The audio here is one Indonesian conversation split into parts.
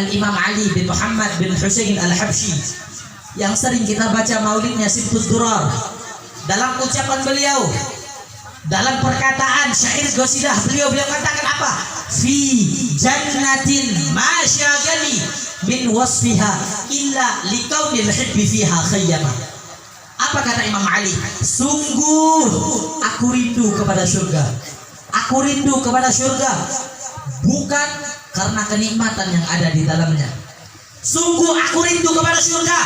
Al-Imam Ali bin Muhammad bin Husain Al-Habsyi yang sering kita baca maulidnya Simtud Durar. Dalam ucapan beliau, dalam perkataan syair qasidah beliau katakan apa? Fi jannatin ma syagali min wasfiha illa liqaunil hibbi fiha khayyama. Apa kata Imam Ali? Sungguh aku rindu kepada surga. Aku rindu kepada surga bukan karena kenikmatan yang ada di dalamnya. Sungguh aku rindu kepada surga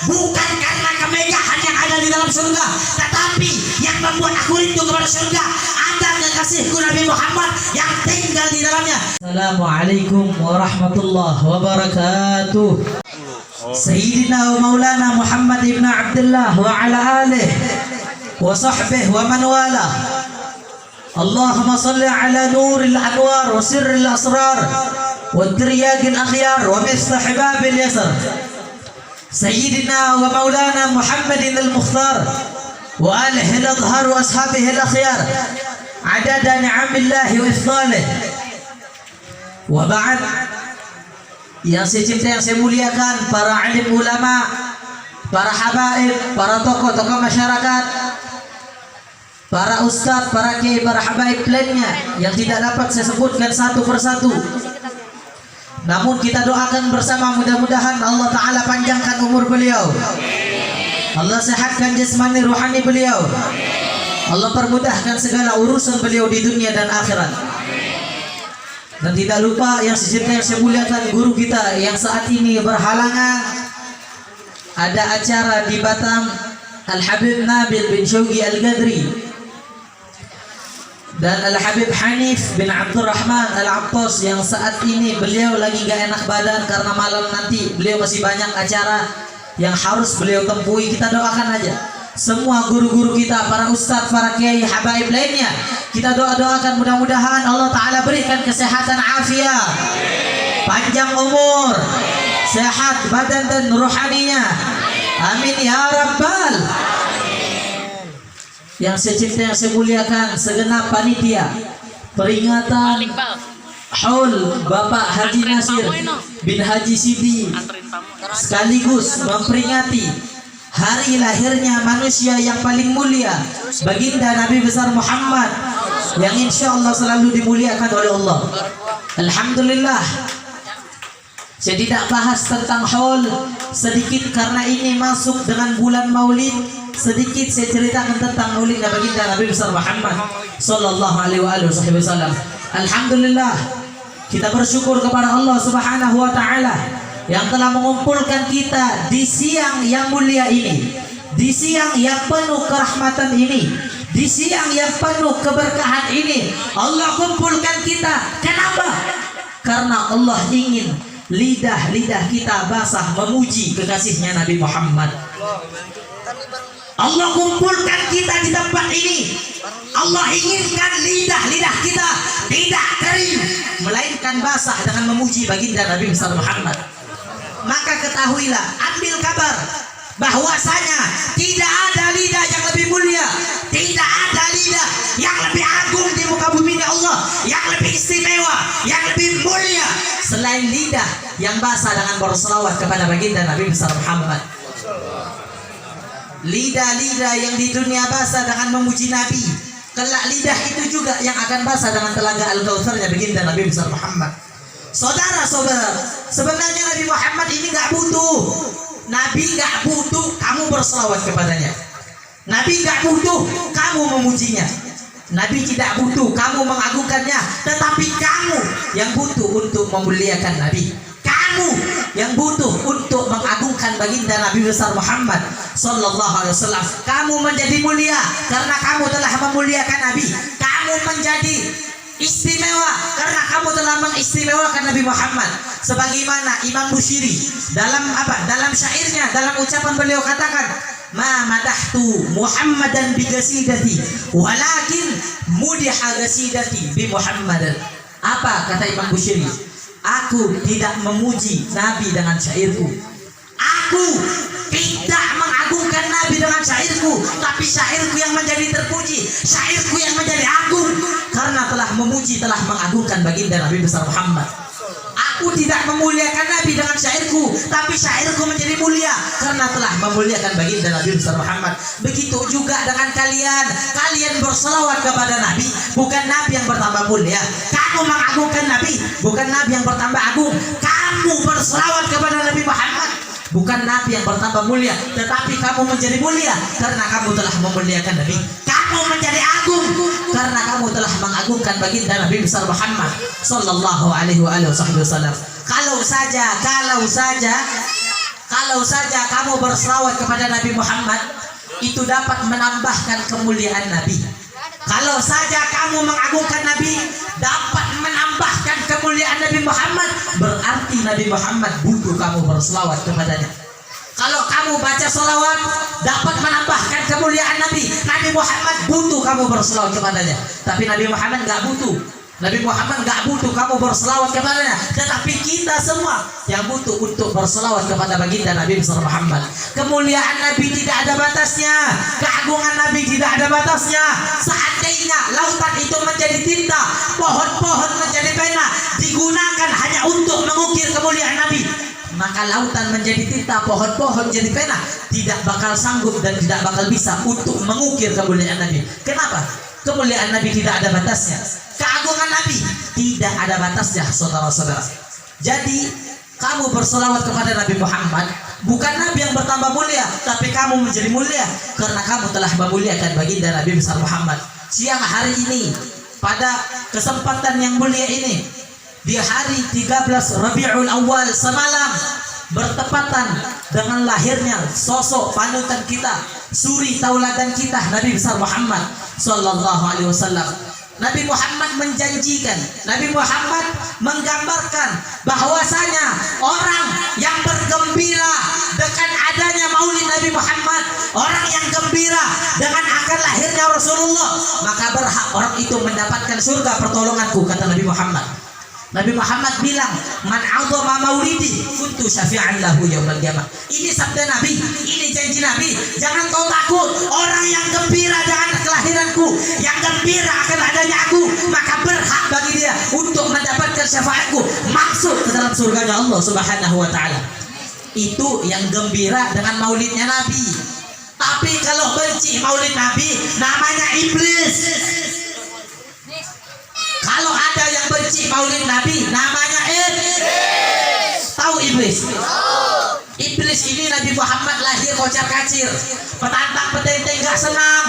bukan karena kemegahan yang ada di dalam surga, tetapi yang membuat aku rindu kepada surga ada kekasihku Nabi Muhammad yang tinggal di dalamnya. Assalamualaikum warahmatullahi wabarakatuh. Sayyidina wa maulana Muhammad ibn Abdullah wa ala alihi wa sahbihi wa man wala. Allahumma salli ala nuril anwar wa sirril asrar والترياق الأخيار ومفتاح باب اليسر سيدنا ومولانا محمد المختار وآله الأطهار وأصحابه الأخيار عدد نعم الله وإفضاله وبعد. Yang saya cinta, yang saya muliakan, para alim ulama, para habaib, para tokoh-tokoh masyarakat, para ustadz, para kiai, para habaib lainnya yang tidak dapat saya sebutkan satu persatu. Namun kita doakan bersama, mudah-mudahan Allah Ta'ala panjangkan umur beliau, Allah sehatkan jasmani rohani beliau, Allah permudahkan segala urusan beliau di dunia dan akhirat. Dan tidak lupa yang saya muliakan, guru kita yang saat ini berhalangan, ada acara di Batam, Al-Habib Nabil bin Syauqi Al-Gadri dan Al-Habib Hanif bin Abdurrahman Al-Attas yang saat ini beliau lagi gak enak badan karena malam nanti beliau masih banyak acara yang harus beliau tempuhi. Kita doakan aja semua guru-guru kita, para ustadz, para kiai, habaib lainnya, kita doakan mudah-mudahan Allah Ta'ala berikan kesehatan afiat, panjang umur, sehat badan dan rohaninya, amin ya rabbal. Yang saya cinta, yang saya muliakan, segenap panitia peringatan haul Bapak Haji Nasir bin Haji Sidi, sekaligus memperingati hari lahirnya manusia yang paling mulia, baginda Nabi besar Muhammad, yang insya Allah selalu dimuliakan oleh Allah. Alhamdulillah, saya tidak bahas tentang haul sedikit karena ini masuk dengan bulan Maulid. Sedikit saya ceritakan tentang maulidnya baginda Nabi besar Muhammad sallallahu alaihi wasallam. Alhamdulillah, kita bersyukur kepada Allah Subhanahu wa taala yang telah mengumpulkan kita di siang yang mulia ini, di siang yang penuh kerahmatan ini, di siang yang penuh keberkahan ini. Allah kumpulkan kita. Kenapa? Karena Allah ingin lidah-lidah kita basah memuji kekasihnya Nabi Muhammad. Allah kumpulkan kita di tempat ini. Allah inginkan lidah-lidah kita tidak kering, melainkan basah dengan memuji baginda Nabi besar Muhammad. Maka ketahuilah, ambil kabar bahwasanya tidak ada lidah yang lebih mulia, tidak ada lidah yang lebih agung di muka bumi ini Allah, yang lebih istimewa, yang lebih mulia selain lidah yang basah dengan berselawat kepada baginda Nabi besar Muhammad. Lidah-lidah yang di dunia basah dengan memuji Nabi, kelak lidah itu juga yang akan basah dengan telaga Al-Kautsarnya baginda Nabi besar Muhammad. Saudara-saudara, sebenarnya Nabi Muhammad ini gak butuh. Nabi gak butuh kamu berselawat kepadanya. Nabi gak butuh kamu memujinya. Nabi tidak butuh kamu mengagungkannya, tetapi kamu yang butuh untuk memuliakan Nabi. Kamu yang butuh untuk mengagungkan baginda Nabi besar Muhammad sallallahu alaihi wasallam. Kamu menjadi mulia karena kamu telah memuliakan Nabi. Kamu menjadi istimewa karena kamu telah mengistimewakan Nabi Muhammad. Sebagaimana Imam Busiri dalam syairnya, dalam ucapan beliau katakan, ma madahtu Muhammadan bi qasidati walakin mudiha qasidati bi Muhammadan. Apa kata Imam Busiri? Aku tidak memuji Nabi dengan syairku. Aku tidak mengagungkan Nabi dengan syairku, tapi syairku yang menjadi terpuji, syairku yang menjadi agung karena telah memuji, telah mengagungkan baginda Nabi besar Muhammad. Aku tidak memuliakan Nabi dengan syairku, tapi syairku menjadi mulia karena telah memuliakan baginda Nabi besar Muhammad. Begitu juga dengan kalian. Kalian berselawat kepada Nabi, bukan Nabi yang bertambah mulia. Kamu mengagungkan Nabi, bukan Nabi yang bertambah agung. Kamu berselawat kepada Nabi Muhammad, bukan Nabi yang bertambah mulia, tetapi kamu menjadi mulia karena kamu telah memuliakan Nabi. Kamu menjadi agung karena kamu telah mengagungkan baginda Nabi besar Muhammad sallallahu alaihi wasallam. Kalau saja kamu berselawat kepada Nabi Muhammad, itu dapat menambahkan kemuliaan Nabi. Kalau saja kamu mengagungkan Nabi, dapat menambahkan kemuliaan Nabi Muhammad, berarti Nabi Muhammad butuh kamu berselawat kepadanya. Kalau kamu baca selawat, dapat menambahkan kemuliaan Nabi. Nabi Muhammad butuh kamu berselawat kepadanya. Tapi Nabi Muhammad nggak butuh. Nabi Muhammad nggak butuh kamu berselawat kepadanya. Tetapi kita semua yang butuh untuk berselawat kepada baginda Nabi besar Muhammad. Kemuliaan Nabi tidak ada batasnya, keagungan Nabi tidak ada batasnya. Seandainya lautan itu menjadi tinta, pohon-pohon menjadi pena, digunakan hanya untuk mengukir kemuliaan Nabi, maka lautan menjadi tinta, pohon-pohon jadi pena, tidak bakal sanggup dan tidak bakal bisa untuk mengukir kemuliaan Nabi. Kenapa? Kemuliaan Nabi tidak ada batasnya, keagungan Nabi tidak ada batasnya, saudara-saudara. Jadi kamu berselawat kepada Nabi Muhammad, bukan Nabi yang bertambah mulia, tapi kamu menjadi mulia karena kamu telah memuliakan baginda Nabi besar Muhammad. Siang hari ini, pada kesempatan yang mulia ini, di hari 13 Rabiul Awal semalam, bertepatan dengan lahirnya sosok panutan kita, suri tauladan kita, Nabi besar Muhammad sallallahu alaihi wasallam. Nabi Muhammad menjanjikan, Nabi Muhammad menggambarkan bahwasanya orang yang bergembira dengan adanya maulid Nabi Muhammad, orang yang gembira dengan akan lahirnya Rasulullah, maka berhak orang itu mendapatkan surga pertolonganku, kata Nabi Muhammad. Nabi Muhammad bilang, man 'azama maulidi kuntu syafi'an lahu yaumil qiyamah. Ini sabda Nabi, ini janji Nabi. Jangan kau takut, orang yang gembira dengan kelahiranku, yang gembira akan adanya aku, maka berhak bagi dia untuk mendapatkan syafaatku, masuk ke dalam surganya Allah Subhanahu wa taala. Itu yang gembira dengan maulidnya Nabi. Tapi kalau benci maulid Nabi, namanya iblis. Kalau ada yang benci maulid Nabi, namanya iblis. Tahu iblis? Iblis ini Nabi Muhammad lahir kocar kacir, petantang petenteng, gak senang,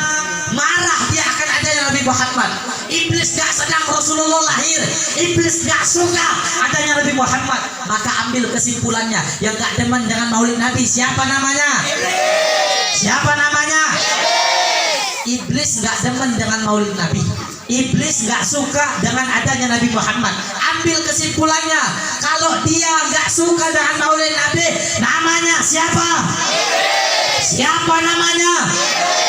marah dia akan adanya Nabi Muhammad. Iblis gak senang Rasulullah lahir, iblis gak suka adanya Nabi Muhammad. Maka ambil kesimpulannya, yang gak demen dengan maulid Nabi siapa namanya? Iblis. Siapa namanya? Iblis gak demen dengan maulid Nabi. Iblis gak suka dengan adanya Nabi Muhammad. Ambil kesimpulannya, kalau dia gak suka dengan maulid Nabi, namanya siapa? Iblis. Siapa namanya? Iblis.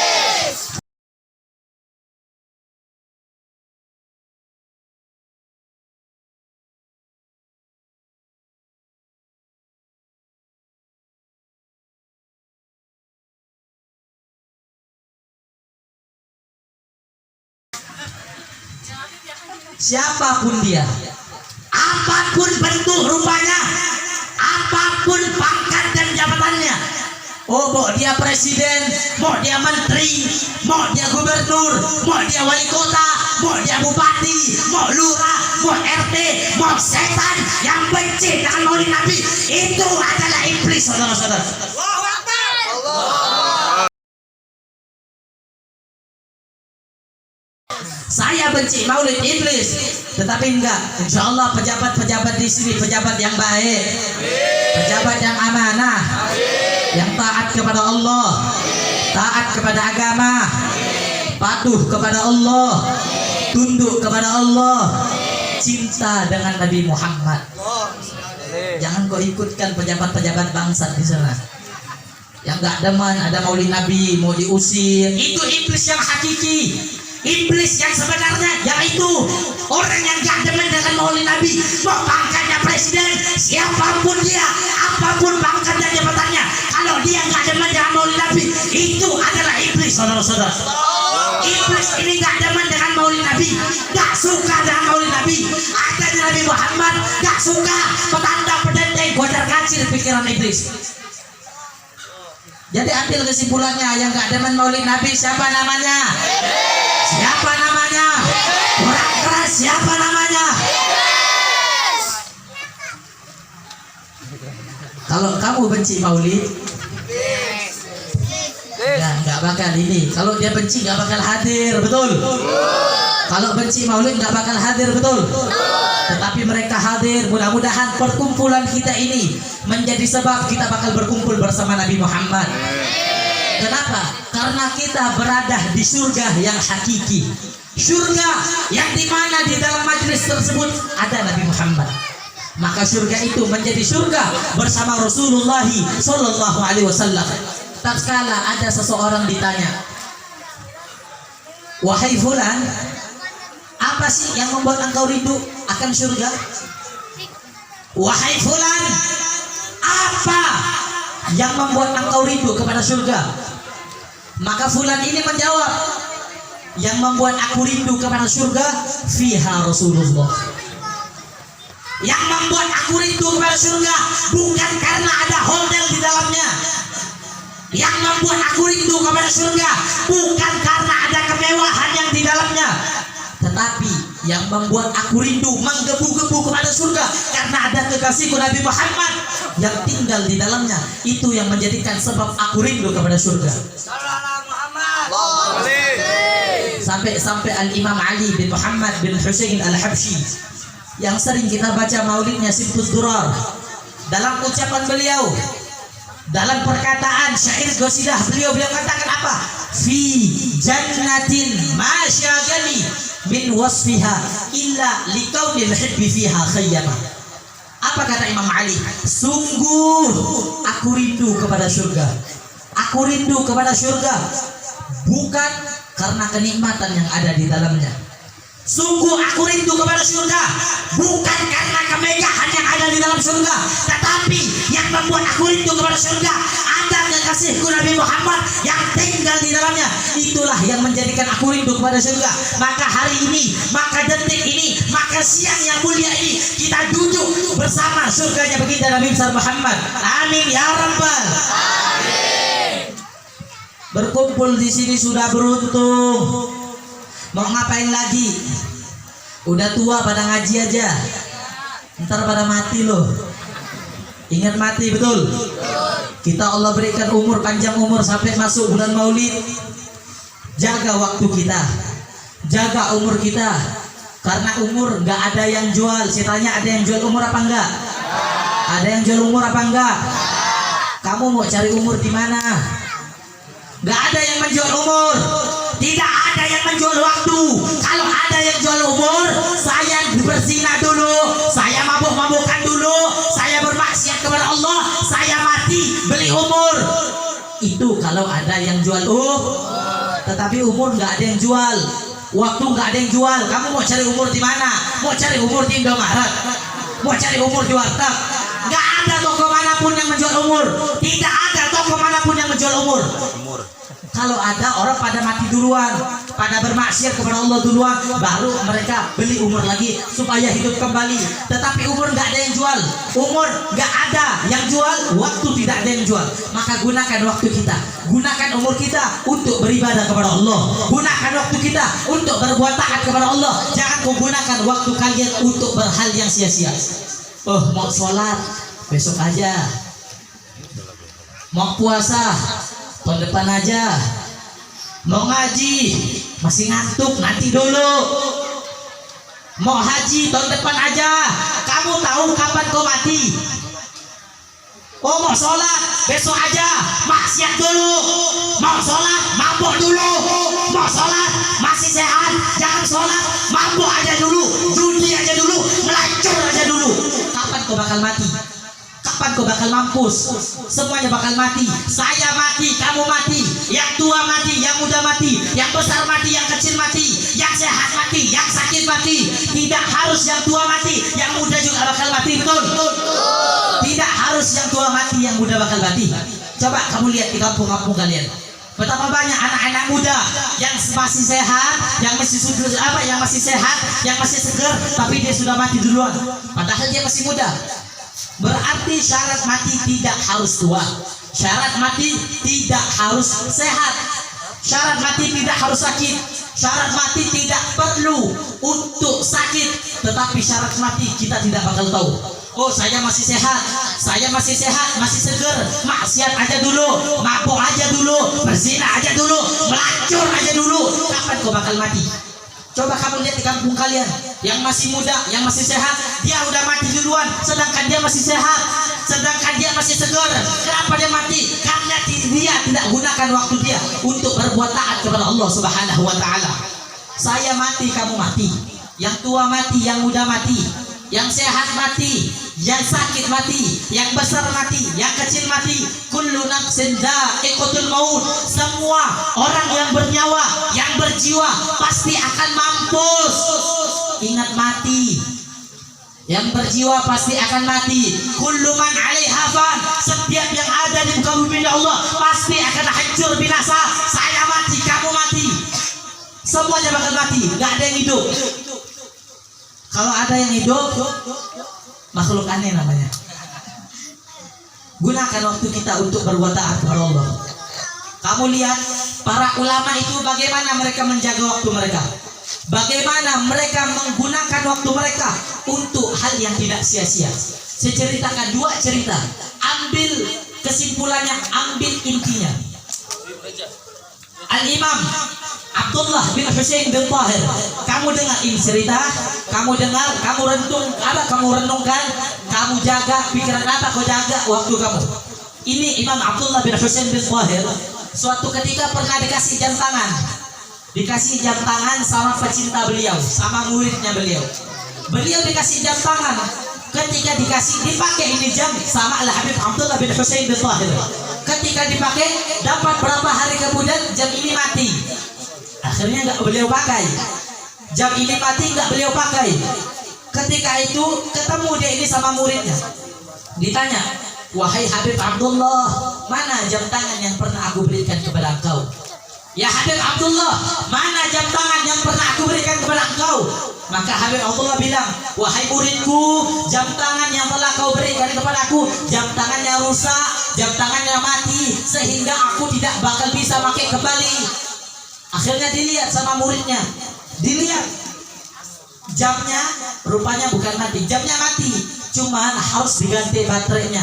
Siapapun dia, apapun bentuk rupanya, apapun pangkat dan jabatannya, oh mau dia presiden, mau dia menteri, mau dia gubernur, mau dia wali kota, mau dia bupati, mau lurah, mau RT, mau setan, yang benci dengan maulid Nabi itu adalah iblis, saudara-saudara. Saya benci maulid iblis, tetapi enggak. Insya Allah pejabat-pejabat di sini pejabat yang baik, pejabat yang amanah, yang taat kepada Allah, taat kepada agama, patuh kepada Allah, tunduk kepada Allah, cinta dengan Nabi Muhammad. Jangan kau ikutkan pejabat-pejabat bangsat di sana yang enggak demen ada maulid Nabi, mau diusir. Itu iblis yang hakiki. Iblis yang sebenarnya yaitu orang yang gak demen dengan maulid Nabi, mau pangkatnya presiden, siapapun dia, apapun pangkat dan jabatannya, kalau dia gak demen dengan maulid Nabi, itu adalah iblis, saudara-saudara. Iblis ini gak demen dengan maulid Nabi, gak suka dengan maulid Nabi. Ada di Nabi Muhammad, gak suka. Petanda pedendeng godar kacir pikiran iblis. Jadi ambil kesimpulannya, yang gak demen maulid Nabi siapa namanya? Siapa namanya? Kurang keras, siapa namanya? Kalau kamu benci maulid, nggak bakal ini. Kalau dia benci nggak bakal hadir, betul? Kalau benci maulid nggak bakal hadir, betul? Tetapi mereka hadir. Mudah-mudahan perkumpulan kita ini menjadi sebab kita bakal berkumpul bersama Nabi Muhammad. Kenapa? Karena kita berada di surga yang hakiki, surga yang dimana di dalam majelis tersebut ada Nabi Muhammad. Maka surga itu menjadi surga bersama Rasulullah Sallallahu Alaihi Wasallam. Tatkala ada seseorang ditanya, wahai fulan, apa sih yang membuat engkau rindu akan surga? Wahai fulan, apa yang membuat engkau rindu kepada surga? Maka fulan ini menjawab, yang membuat aku rindu kepada surga fiha Rasulullah. Yang membuat aku rindu kepada surga bukan karena ada hotel di dalamnya. Yang membuat aku rindu kepada surga bukan karena ada kemewahan yang di dalamnya. Tetapi yang membuat aku rindu menggebu-gebu kepada surga karena ada kekasihku Nabi Muhammad yang tinggal di dalamnya. Itu yang menjadikan sebab aku rindu kepada surga. Sampai Al-Imam Ali bin Muhammad bin Husain Al-Habsyi yang sering kita baca maulidnya Simtud Durar, dalam ucapan beliau, dalam perkataan syair qasidah beliau katakan apa? Fi jannatin masyagali min wasfiha illa liqaulil hibbi fiha khayyama. Apa kata Imam Ali? Sungguh aku rindu kepada surga. Aku rindu kepada surga bukan karena kenikmatan yang ada di dalamnya. Sungguh aku rindu kepada surga bukan karena kemegahan yang ada di dalam surga, tetapi yang membuat aku rindu kepada surga ada kekasihku Nabi Muhammad yang tinggal di dalamnya. Itulah yang menjadikan aku rindu kepada surga. Maka hari ini, maka detik ini, maka siang yang mulia ini kita duduk bersama surganya baginda Nabi besar Muhammad. Amin ya rabbal alamin. Berkumpul di sini sudah beruntung. Mau ngapain lagi? Udah tua pada ngaji aja, ntar pada mati loh. Ingat mati, betul? Kita Allah berikan umur, panjang umur sampai masuk bulan maulid. Jaga waktu kita, jaga umur kita. Karena umur nggak ada yang jual. Saya tanya, ada yang jual umur apa enggak? Ada yang jual umur apa enggak? Kamu mau cari umur di mana? Nggak ada yang menjual umur. Tidak ada yang menjual waktu. Kalau ada yang jual umur, saya berzina dulu, saya mabuk-mabukan dulu, saya bermaksiat kepada Allah, saya mati beli umur. Itu kalau ada yang jual tetapi umur nggak ada yang jual, waktu nggak ada yang jual. Kamu mau cari umur di mana? Mau cari umur di Indomaret? Mau cari umur di warteg? Nggak ada toko manapun yang menjual umur. Tidak ada toko manapun yang menjual umur. Kalau ada, orang pada mati duluan, pada bermaksiat kepada Allah duluan, baru mereka beli umur lagi supaya hidup kembali. Tetapi umur nggak ada yang jual, umur nggak ada yang jual, waktu tidak ada yang jual. Maka gunakan waktu kita, gunakan umur kita untuk beribadah kepada Allah, gunakan waktu kita untuk berbuat taat kepada Allah. Jangan menggunakan waktu kalian untuk berhal yang sia-sia. Oh, mau sholat besok aja, mau puasa tahun depan aja, mau ngaji masih ngantuk nanti dulu, mau haji tahun depan aja. Kamu tahu kapan kau mati? Oh, mau sholat besok aja, maksiat dulu. Mau sholat mabuk dulu. Mau sholat masih sehat, jangan sholat mabuk aja dulu, judi aja dulu, melacur aja dulu. Kapan kau bakal mati? Kapan kau bakal mampus? Semuanya bakal mati. Saya mati, kamu mati, yang tua mati, yang muda mati, yang besar mati, yang kecil mati, yang sehat mati, yang sakit mati. Tidak harus yang tua mati, yang muda juga bakal mati, betul? Tidak harus yang tua mati, yang muda bakal mati. Coba kamu lihat di kampung-kampung kalian, Betapa banyak anak-anak muda yang masih sehat, yang masih yang masih sehat, yang masih segar, tapi dia sudah mati duluan. Padahal dia masih muda. Berarti syarat mati tidak harus tua. Syarat mati tidak harus sehat. Syarat mati tidak harus sakit. Syarat mati tidak perlu untuk sakit. Tetapi syarat mati kita tidak bakal tahu. Oh, saya masih sehat, masih seger, maksiat aja dulu, mabuk aja dulu, berzina aja dulu, melacur aja dulu. Kapan kau bakal mati? Coba kamu lihat di kampung kalian, yang masih muda, yang masih sehat, dia udah mati duluan, sedangkan dia masih sehat, sedangkan dia masih segar. Kenapa dia mati? Karena dia tidak gunakan waktu dia untuk berbuat taat kepada Allah Subhanahu wa Ta'ala. Saya mati, kamu mati, yang tua mati, yang muda mati, yang sehat mati, yang sakit mati, yang besar mati, yang kecil mati. Kullu nafsin dha'iqatul maut. Semua orang yang bernyawa, yang berjiwa pasti akan mampus. Ingat mati. Yang berjiwa pasti akan mati. Kullu man 'alaiha fan. Setiap yang ada di muka bumi Allah pasti akan hancur binasa. Saya mati, kamu mati. Semuanya bakal mati, enggak ada yang hidup. Kalau ada yang hidup, makhluk aneh namanya. Gunakan waktu kita untuk berbuat taat kepada Allah. Kamu lihat para ulama itu bagaimana mereka menjaga waktu mereka, bagaimana mereka menggunakan waktu mereka untuk hal yang tidak sia-sia. Saya ceritakan dua cerita, ambil kesimpulannya, ambil intinya. Al-Imam Abdullah bin Husain bin Tahir. Kamu dengar ini cerita, kamu dengar, kamu renungkan, kamu jaga pikiran apa, kau jaga waktu kamu. Ini Imam Abdullah bin Husain bin Tahir. Suatu ketika pernah dikasih jam tangan sama pecinta beliau, sama muridnya beliau. Beliau dikasih jam tangan. Ketika dipakai ini jam sama Al-Habib Abdullah bin Husain bin Tahir. Ketika dipakai, dapat berapa hari kemudian jam ini mati. Akhirnya nggak beliau pakai. Jam ini mati, nggak beliau pakai. Ketika itu ketemu dia ini sama muridnya. Ditanya, wahai Habib Abdullah, mana jam tangan yang pernah aku berikan kepada engkau? Ya Habib Abdullah, mana jam tangan yang pernah aku berikan kepada engkau? Maka Habib Abdullah bilang, wahai muridku, jam tangan yang telah kau berikan kepada aku, jam tangannya rusak, jam tangannya mati, sehingga aku tidak bakal bisa pakai kembali. Akhirnya dilihat sama muridnya, dilihat jamnya rupanya bukan mati, jamnya mati, cuman harus diganti baterainya.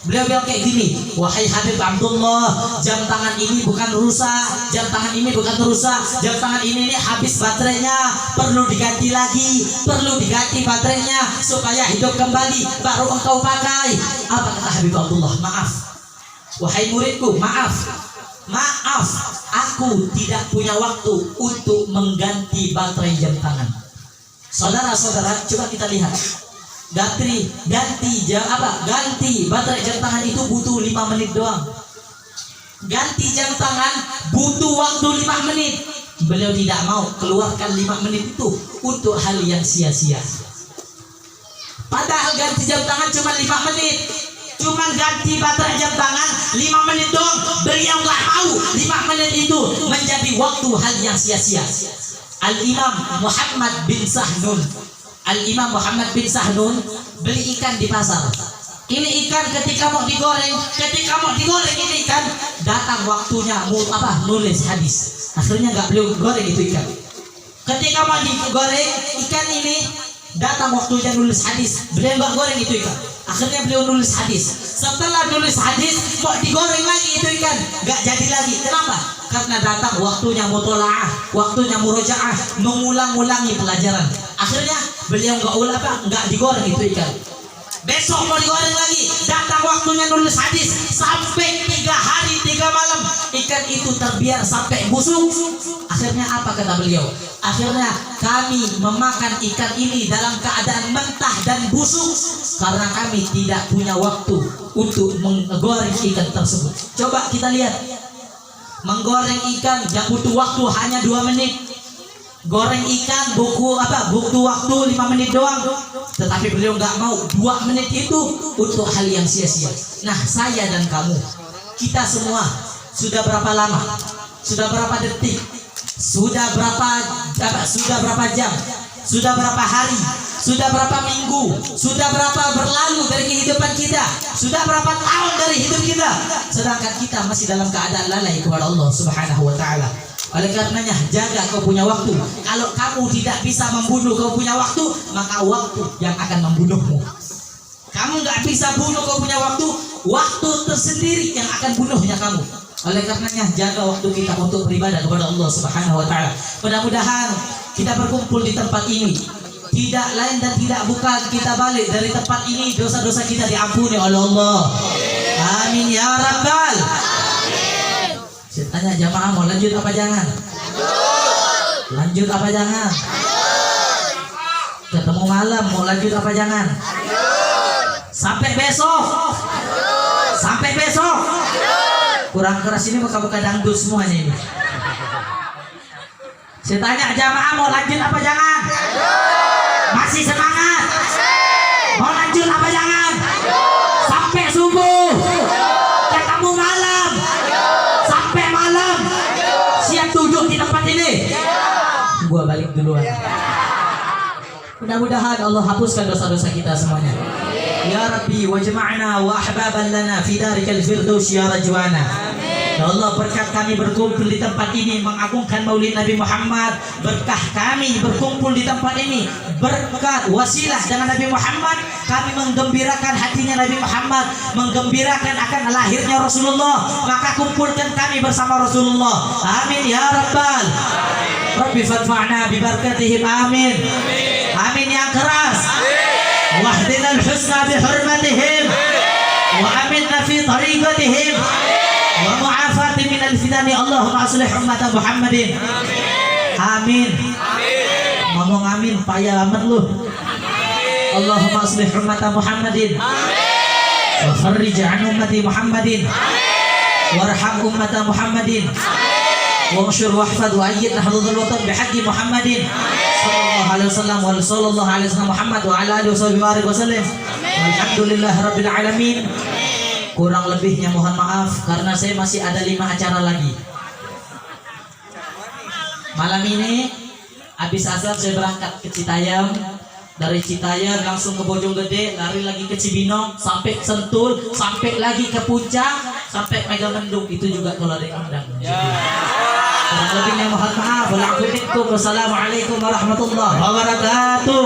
Beliau bilang kayak gini, wahai Habib Abdullah, jam tangan ini bukan rusak, jam tangan ini bukan rusak, jam tangan ini habis baterainya, perlu diganti lagi, perlu diganti baterainya supaya hidup kembali, baru engkau pakai. Apa kata Habib Abdullah? Maaf, wahai muridku, maaf, aku tidak punya waktu untuk mengganti baterai jam tangan. Saudara-saudara, coba kita lihat. Ganti baterai jam tangan itu butuh 5 menit doang. Ganti jam tangan butuh waktu 5 menit. Beliau tidak mau keluarkan 5 menit itu untuk hal yang sia-sia. Padahal ganti jam tangan cuma 5 menit. Cuma ganti baterai jam tangan 5 menit doang. Beliau nggak mau 5 menit itu menjadi waktu hal yang sia-sia. Al-Imam Muhammad bin Sahnun beli ikan di pasar. Ini ikan ketika mau digoreng ini ikan, datang waktunya nulis hadis. Akhirnya nggak beliau goreng itu ikan. Ketika mau digoreng ikan ini, datang waktunya nulis hadis. Beliau nggak goreng itu ikan. Akhirnya beliau nulis hadis. Setelah nulis hadis, mau digoreng lagi itu ikan, nggak jadi lagi. Kenapa? Karena datang waktunya mutolaah, waktunya murojaah, mengulang-ulangi pelajaran. Akhirnya beliau nggak digoreng itu ikan. Besok mau digoreng lagi, datang waktunya nulis hadis, sampai 3 hari 3 malam ikan itu terbiar sampai busuk. Akhirnya apa kata beliau? Akhirnya kami memakan ikan ini dalam keadaan mentah dan busuk karena kami tidak punya waktu untuk menggoreng ikan tersebut. Coba kita lihat, menggoreng ikan yang butuh waktu hanya 2 menit. Goreng ikan butuh waktu 5 menit doang. Tetapi beliau nggak mau 2 menit itu untuk hal yang sia-sia. Nah, saya dan kamu, kita semua Sudah berapa lama? Sudah berapa detik? Sudah berapa jam? Sudah berapa hari? Sudah berapa minggu? Sudah berapa berlalu dari kehidupan kita? Sudah berapa tahun dari hidup kita? Sedangkan kita masih dalam keadaan lalai kepada Allah Subhanahu wa taala. Oleh karenanya jaga kau punya waktu. Kalau kamu tidak bisa membunuh kau punya waktu, maka waktu yang akan membunuhmu. Kamu nggak bisa bunuh kau punya waktu, waktu tersendiri yang akan bunuhnya kamu. Oleh karenanya jaga waktu kita untuk beribadah kepada Allah Subhanahu wa taala. Mudah-mudahan kita berkumpul di tempat ini tidak lain dan tidak bukan kita balik dari tempat ini dosa-dosa kita diampuni oleh Allah. Amin ya rabbal. Saya tanya jamaah, mau lanjut apa jangan? Lanjut apa jangan? Ketemu malam, mau lanjut apa jangan? Sampai besok. Sampai besok. Kurang keras ini muka-muka dangdut semuanya ini. Saya tanya jamaah, mau lanjut apa jangan? Masih semangat? Mau lanjut apa jangan? Sampai subuh. Ketemu malam. Sampai malam. Siap duduk di tempat ini? Gua balik duluan. Mudah-mudahan Allah hapuskan dosa-dosa kita semuanya. Ya Rabbi wajma'na wa ahbaban lana fi darikal firdaus ya rajwana. Ya Allah, berkat kami berkumpul di tempat ini mengagungkan maulid Nabi Muhammad, berkah kami berkumpul di tempat ini, berkat wasilah dengan Nabi Muhammad kami menggembirakan hatinya Nabi Muhammad, menggembirakan akan lahirnya Rasulullah, maka kumpulkan kami bersama Rasulullah. Amin ya rabbal. Rabbi fadfa'na bi barakatihim. Amin. Amin yang keras. Wahdina al-husna bi hurmatihim wa aminna fi tariqatihim wa mu'afati min al-fitani. Allahumma aslih ummata Muhammadin. Amin. Ngomong amin payah amat lu. Allahumma aslih ummata Muhammadin wa farrij an ummati Muhammadin warham ummata Muhammadin wa anshur wahfad wa ayyid nahdhul watan bihaqqi Muhammadin sallallahu alaihi wasallam wa sallallahu alaihi wasallam Muhammad wa ala alihi wasallam. Alhamdulillah rabbil alamin. Kurang lebihnya mohon maaf karena saya masih ada 5 acara lagi. Malam ini habis asar saya berangkat ke Citayam, dari Citayam langsung ke Bojonggede, lari lagi ke Cibinong, sampai Sentul, sampai lagi ke Puncak, sampai Megamendung. Itu juga kalau diundang. Kurang lebihnya mohon maaf. Wassalamualaikum warahmatullahi wabarakatuh.